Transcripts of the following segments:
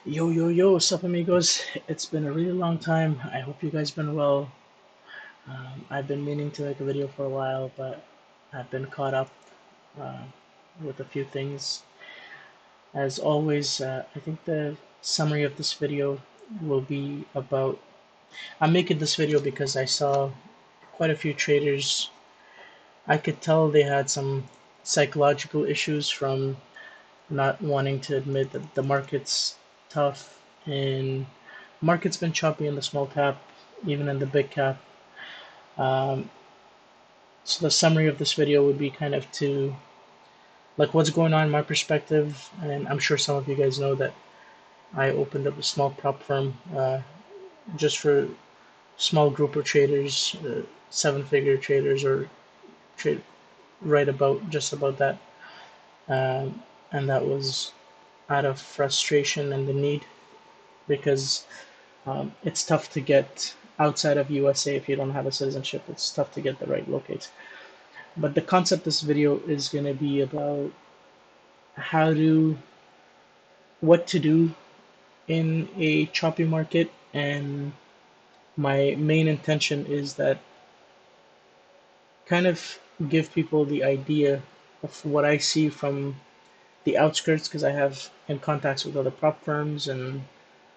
Yo, yo, yo, what's up, amigos? It's been a really long time. I hope you guys been well. I've been meaning to make a video for a while, but I've been caught up uh, with a few things. As always, I think the summary of this video will be about. I'm making this video because I saw quite a few traders. I could tell they had some psychological issues from not wanting to admit that the market's tough and market's been choppy in the small cap, even in the big cap. Um, so the summary of this video would be kind of to like what's going on in my perspective, and I'm sure some of you guys know that I opened up a small prop firm just for small group of traders, seven-figure traders, or trade right about just about that, and that was out of frustration and the need because it's tough to get outside of USA if you don't have a citizenship. It's tough to get the right locates. But the concept of this video is going to be about how to, what to do in a choppy market. And my main intention is that kind of give people the idea of what I see from the outskirts because I have in contacts with other prop firms and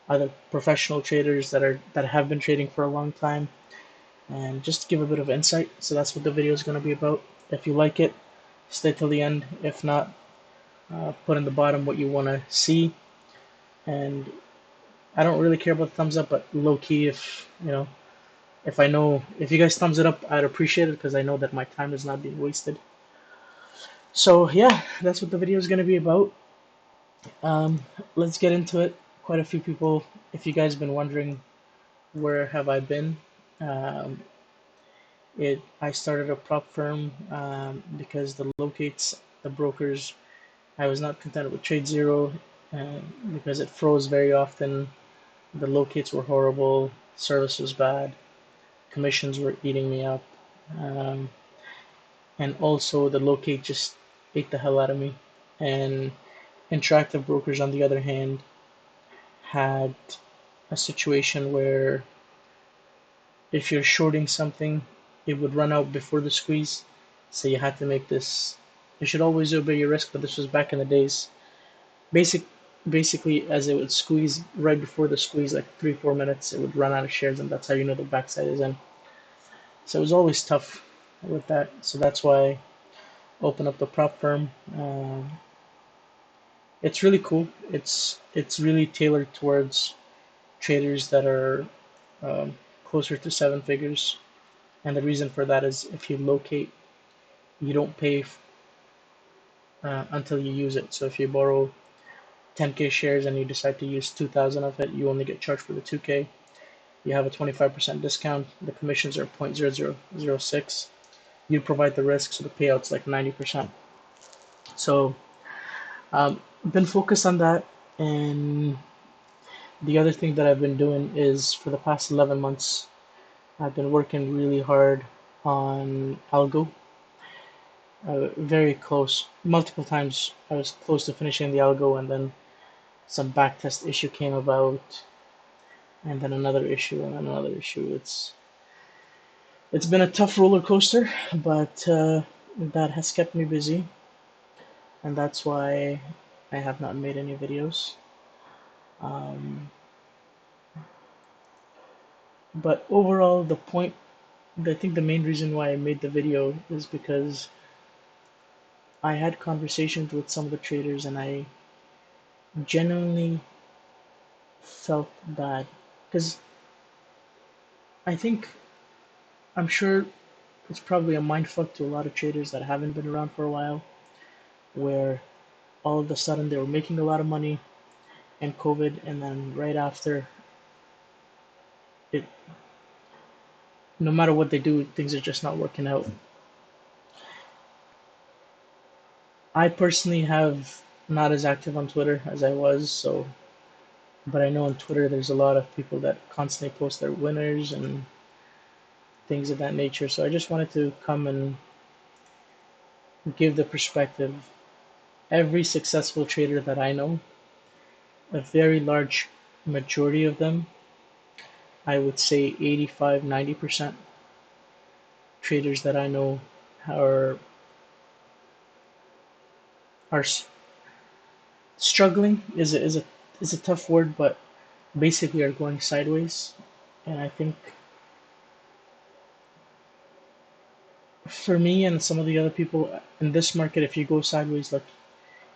other professional traders that have been trading for a long time and just to give a bit of insight. So that's what the video is going to be about. If you like it, stay till the end. If not, put in the bottom what you want to see. And I don't really care about the thumbs up, but low key, if if I know if you guys thumbs it up, I'd appreciate it because I know that my time is not being wasted. So yeah, that's what the video is going to be about. Um, let's get into it. Quite a few people, if you guys have been wondering where have I been, um, I started a prop firm because the locates, the brokers, I was not content with Trade Zero because it froze very often. The locates were horrible, service was bad, commissions were eating me up, um, and also the locate just ate the hell out of me. And interactive brokers, on the other hand, had a situation where if you're shorting something, it would run out before the squeeze. So you had to make this. You should always obey your risk, but this was back in the days. Basic, basically, as it would squeeze right before the squeeze, like 3 4 minutes, it would run out of shares, and that's how you know the backside is in. So it was always tough with that. So that's why I opened up the prop firm. It's really cool. It's really tailored towards traders that are closer to seven figures. And the reason for that is if you locate, you don't pay until you use it. So if you borrow 10K shares and you decide to use 2,000 of it, you only get charged for the 2K. You have a 25% discount. The commissions are 0.0006. You provide the risk, so the payout's like 90%. So been focused on that. And the other thing that I've been doing is for the past 11 months, I've been working really hard on algo. Very close. Multiple times I was close to finishing the algo, and then some backtest issue came about, and then another issue, and then another issue. It's been a tough roller coaster, but that has kept me busy, and that's why I have not made any videos. Um, but overall, the point, I think the main reason why I made the video is because I had conversations with some of the traders, and I genuinely felt bad because I think I'm sure it's probably a mindfuck to a lot of traders that haven't been around for a while, where all of a sudden they were making a lot of money in COVID, and then right after it, no matter what they do, things are just not working out. I personally have not as active on Twitter as I was, so but I know on Twitter there's a lot of people that constantly post their winners and things of that nature. So I just wanted to come and give the perspective. Every successful trader that I know a very large majority of them, I would say 85-90% traders that I know are are struggling is a tough word, but basically are going sideways. And I think for me and some of the other people in this market, if you go sideways, like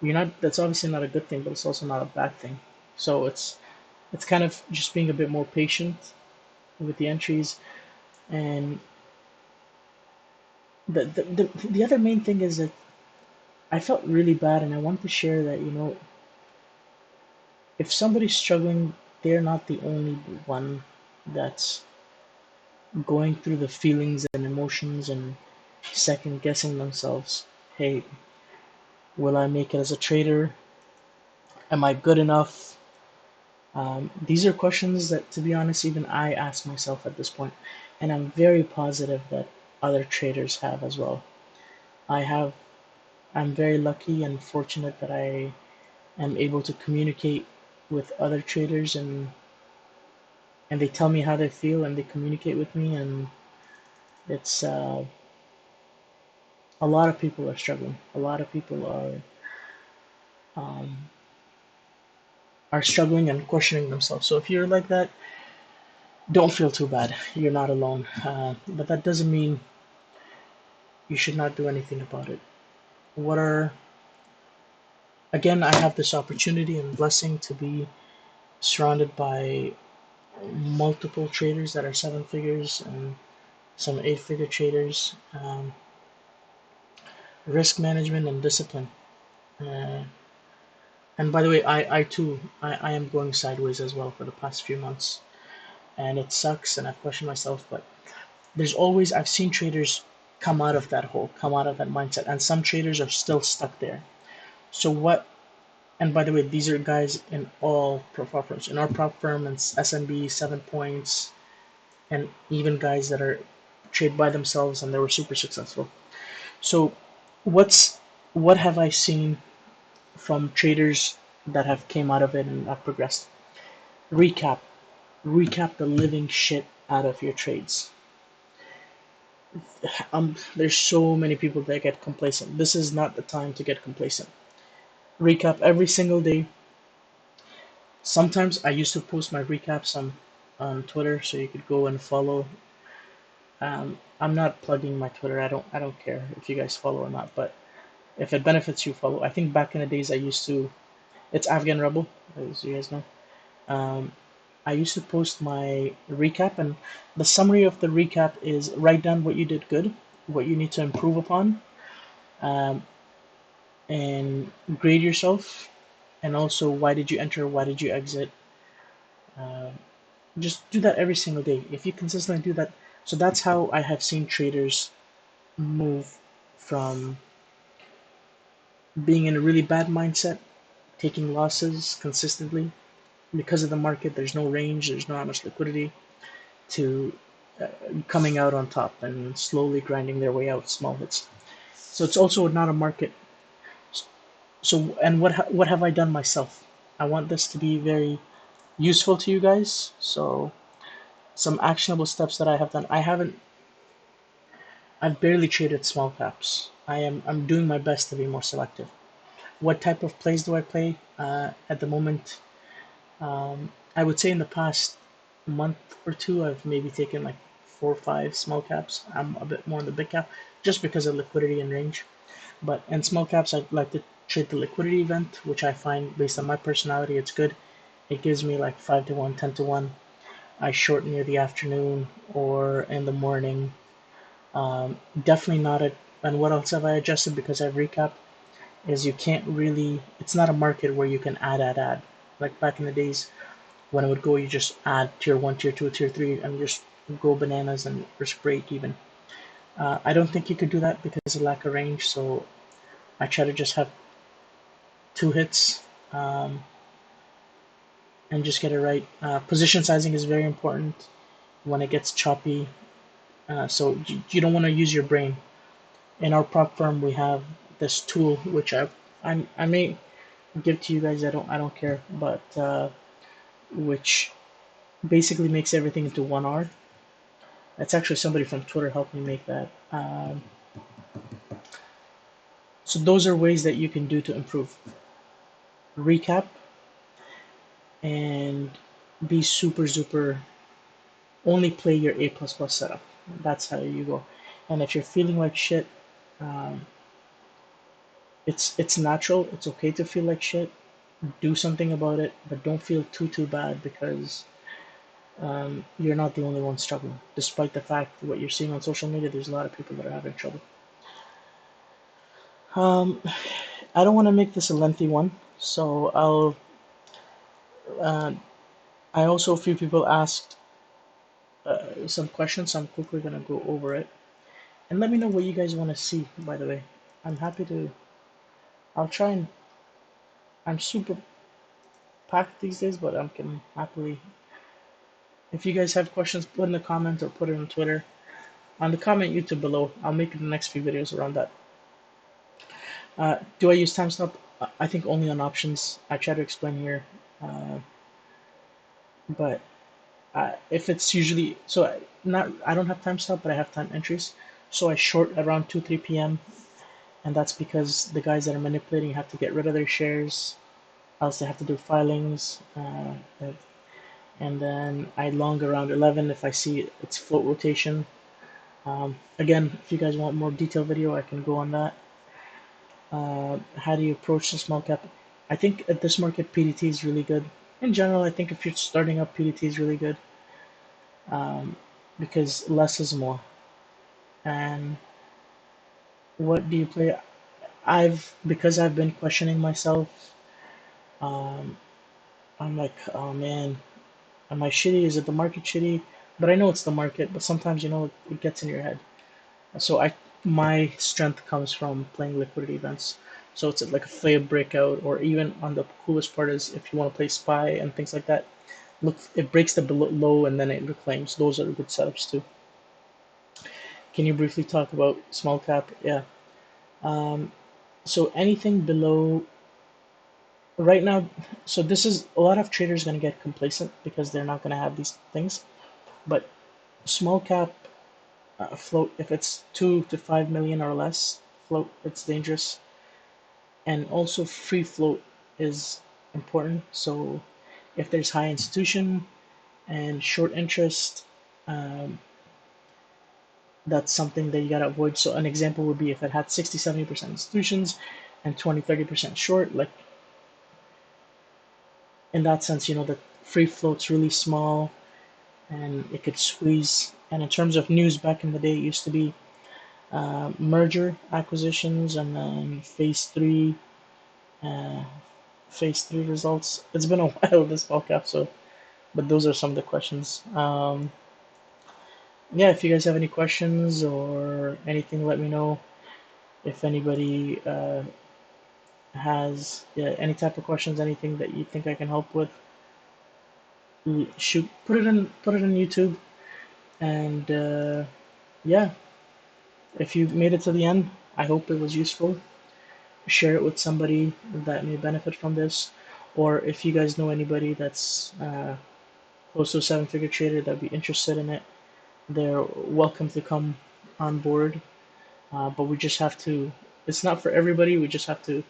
you're not, that's obviously not a good thing, but it's also not a bad thing. So it's kind of just being a bit more patient with the entries. And the other main thing is that I felt really bad, and I want to share that, if somebody's struggling, they're not the only one that's going through the feelings and emotions and second guessing themselves. Hey, will I make it as a trader? Am I good enough? These are questions that, to be honest, even I ask myself at this point, and I'm very positive that other traders have as well. I have, I'm very lucky and fortunate that I am able to communicate with other traders, and they tell me how they feel and they communicate with me, and it's a lot of people are struggling. A lot of people um, are struggling and questioning themselves. So if you're like that, don't feel too bad. You're not alone. But that doesn't mean you should not do anything about it. What are Again, I have this opportunity and blessing to be surrounded by multiple traders that are seven figures and some eight-figure traders. Risk management and discipline. Uh, and by the way, I too, I am going sideways as well for the past few months. And it sucks, and I've questioned myself, but I've seen traders come out of that hole, come out of that mindset, and some traders are still stuck there. So what, and by the way, these are guys in all prop firms, in our prop firm and SMB, 7 Points, and even guys that are trade by themselves and they were super successful. So what's, what have I seen from traders that have came out of it and have progressed? Recap. Recap the living shit out of your trades. There's so many people that get complacent. This is not the time to get complacent. Recap every single day. Sometimes I used to post my recaps on Twitter, so you could go and follow. I'm not plugging my Twitter. I don't care if you guys follow or not, but if it benefits you, follow. I think back in the days I used to. It's Afghanrebel, as you guys know. Um, I used to post my recap, and the summary of the recap is write down what you did good, what you need to improve upon, um, and grade yourself, and also why did you enter, why did you exit. Uh, just do that every single day. If you consistently do that, so that's how I have seen traders move from being in a really bad mindset, taking losses consistently because of the market. There's no range, there's not much liquidity, to coming out on top and slowly grinding their way out small hits. So it's also not a market. So and what have I done myself? I want this to be very useful to you guys. So some actionable steps that I have done. I've barely traded small caps. I'm doing my best to be more selective. What type of plays do I play at the moment? I would say in the past month or two, I've maybe taken like 4 or 5 small caps. I'm a bit more in the big cap just because of liquidity and range. But in small caps, I like to trade the liquidity event, which I find based on my personality, it's good. It gives me like 5 to 1, 10 to 1. I short near the afternoon or in the morning. Definitely not a. And what else have I adjusted because I've recapped is you can't really. It's not a market where you can add. Like back in the days when it would go, you just add tier one, tier two, tier three, and just go bananas and risk break even. I don't think you could do that because of lack of range. So I try to just have 2 hits and just get it right. Position sizing is very important when it gets choppy. So you don't want to use your brain. In our prop firm, we have this tool which I may. give to you guys. I don't care, but which basically makes everything into 1 hour. That's actually somebody from Twitter helped me make that. So those are ways that you can do to improve. Recap and be super super. Only play your A++ setup. That's how you go. And if you're feeling like shit, um, it's natural. It's okay to feel like shit. Do something about it, but don't feel too bad because you're not the only one struggling. Despite the fact what you're seeing on social media, there's a lot of people that are having trouble. Um, I don't want to make this a lengthy one, so I'll. Uh, I also a few people asked some questions, so I'm quickly gonna go over it and let me know what you guys want to see. By the way, I'm happy to. I'll try and. I'm super packed these days, but I can happily. If you guys have questions, put in the comment or put it on Twitter. On the comment YouTube below, I'll make the next few videos around that. Do I use timestamp? I think only on options. I try to explain here, uh, but if it's usually so, not I don't have timestamp, but I have time entries. So I short around 2-3 p.m. and that's because the guys that are manipulating have to get rid of their shares, else they have to do filings, and then I long around 11 if I see it's float rotation. Again, if you guys want more detailed video, I can go on that. How do you approach the small cap? I think at this market, PDT is really good. In general, I think if you're starting up, PDT is really good because less is more. And what do you play? Because I've been questioning myself. Um, I'm like, oh man, am I shitty? Is it the market shitty? But I know it's the market. But sometimes it gets in your head. So my strength comes from playing liquidity events. So it's like a flare breakout, or even on the coolest part is if you want to play spy and things like that. Look, it breaks the low and then it reclaims. Those are good setups too. Can you briefly talk about small cap? Yeah. Um, so anything below right now. So this is a lot of traders going to get complacent because they're not going to have these things. But small cap float, if it's 2 to 5 million or less float, it's dangerous. And also free float is important. So if there's high institution and short interest, um, that's something that you got to avoid. So an example would be if it had 60-70% institutions and 20-30% short, like in that sense, the free float's really small and it could squeeze. And in terms of news, back in the day, it used to be merger acquisitions and then uh, phase three results. It's been a while this podcast, so but those are some of the questions. Yeah, if you guys have any questions or anything, let me know. If anybody has any type of questions, anything that you think I can help with, shoot, put it in YouTube, and yeah, if you made it to the end, I hope it was useful. Share it with somebody that may benefit from this, or if you guys know anybody that's close to a seven-figure trader that'd be interested in it, they're welcome to come on board. But we just have to. It's not for everybody. We just have to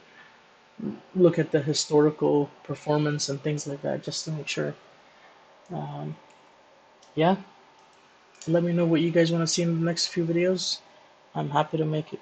look at the historical performance and things like that just to make sure. Um, yeah, let me know what you guys want to see in the next few videos. I'm happy to make it